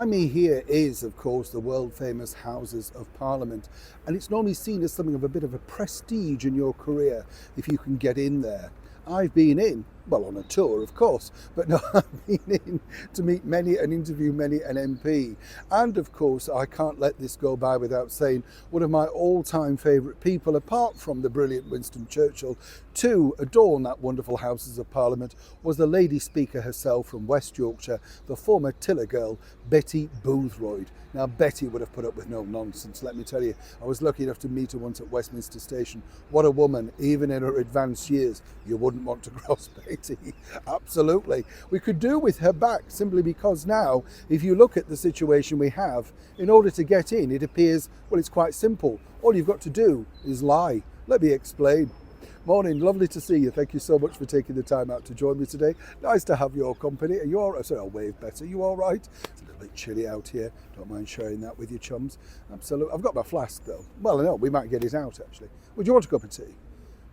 Behind me here is, of course, the world famous Houses of Parliament, and it's normally seen as something of a bit of a prestige in your career if you can get in there. I've been in, well, on a tour, of course, but no, I've been in to meet many and interview many an MP. And of course, I can't let this go by without saying one of my all-time favourite people, apart from the brilliant Winston Churchill, to adorn that wonderful Houses of Parliament, was the Lady Speaker herself from West Yorkshire, the former Tiller girl, Betty Boothroyd. Now, Betty would have put up with no nonsense, let me tell you. I was lucky enough to meet her once at Westminster Station. What a woman, even in her advanced years. You wouldn't want to cross Betty. Absolutely. We could do with her back simply because now, if you look at the situation we have, in order to get in, it appears, well, it's quite simple. All you've got to do is lie. Let me explain. Morning, lovely to see you. Thank you so much for taking the time out to join me today. Nice to have your company. Are you all right? Sorry, I'll wave better. Are you all right? It's a little bit chilly out here. Don't mind sharing that with your chums. Absolutely. I've got my flask though. Well, I know, we might get it out actually. Would you want a cup of tea?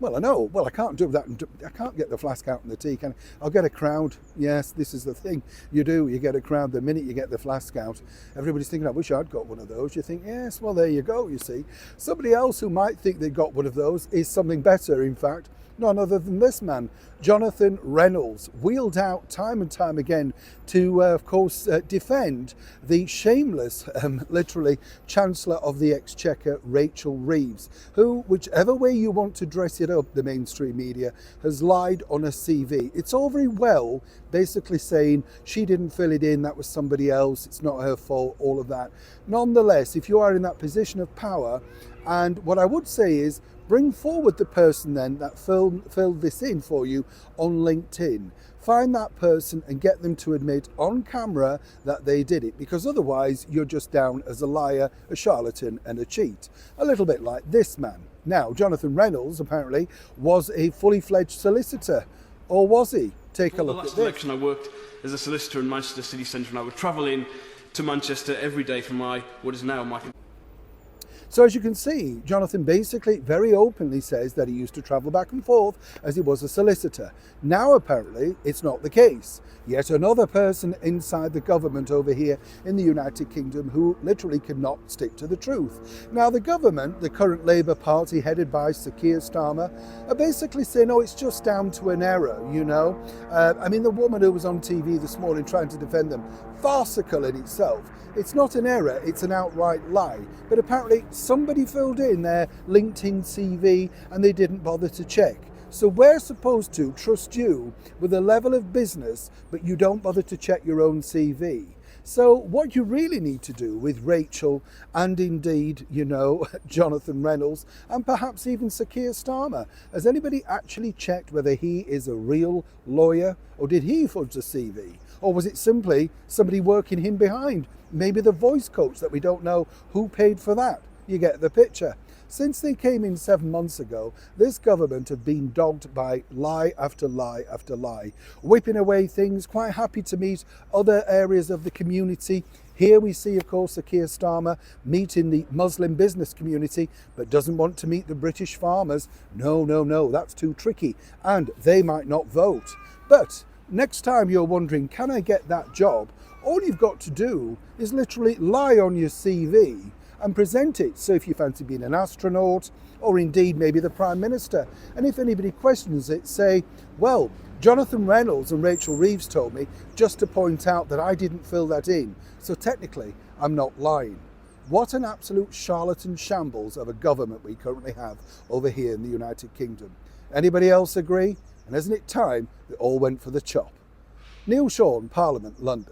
Well, I know. Well, I can't do that. I can't get the flask out in the tea, can I? I'll get a crowd. Yes, this is the thing. You do. You get a crowd the minute you get the flask out. Everybody's thinking, I wish I'd got one of those. You think, yes, well, there you go, you see. Somebody else who might think they got one of those is something better, in fact. None other than this man, Jonathan Reynolds, wheeled out time and time again to, of course, defend the shameless, literally, Chancellor of the Exchequer, Rachel Reeves, who, whichever way you want to dress it up, the mainstream media, has lied on a CV. It's all very well basically saying she didn't fill it in, that was somebody else, it's not her fault, all of that. Nonetheless, if you are in that position of power, and what I would say is, bring forward the person then that filled this in for you on LinkedIn. Find that person and get them to admit on camera that they did it, because otherwise you're just down as a liar, a charlatan and a cheat. A little bit like this man. Now, Jonathan Reynolds apparently was a fully fledged solicitor, or was he? Take a look at this. The last election I worked as a solicitor in Manchester city centre, and I would travel in to Manchester every day from what is now my... So as you can see, Jonathan basically very openly says that he used to travel back and forth as he was a solicitor. Now apparently it's not the case. Yet another person inside the government over here in the United Kingdom who literally cannot stick to the truth. Now the government, the current Labour Party headed by Sir Keir Starmer, are basically saying, oh, it's just down to an error, you know. I mean, the woman who was on TV this morning trying to defend them, farcical in itself. It's not an error, it's an outright lie. But apparently somebody filled in their LinkedIn CV and they didn't bother to check. So we're supposed to trust you with a level of business, but you don't bother to check your own CV. So what you really need to do with Rachel and indeed, you know, Jonathan Reynolds and perhaps even Sir Keir Starmer, has anybody actually checked whether he is a real lawyer, or did he fudge the CV? Or was it simply somebody working him behind? Maybe the voice coach that we don't know who paid for that. You get the picture. Since they came in 7 months ago, this government have been dogged by lie after lie after lie, whipping away things, quite happy to meet other areas of the community. Here we see, of course, Sir Keir Starmer meeting the Muslim business community, but doesn't want to meet the British farmers. No, no, no, that's too tricky, and they might not vote. But next time you're wondering, can I get that job? All you've got to do is literally lie on your CV and present it. So if you fancy being an astronaut, or indeed maybe the Prime Minister, and if anybody questions it, say, well, Jonathan Reynolds and Rachel Reeves told me just to point out that I didn't fill that in, so technically I'm not lying. What an absolute charlatan shambles of a government we currently have over here in the United Kingdom. Anybody else agree? And isn't it time they all went for the chop? Neil Shawn, Parliament, London.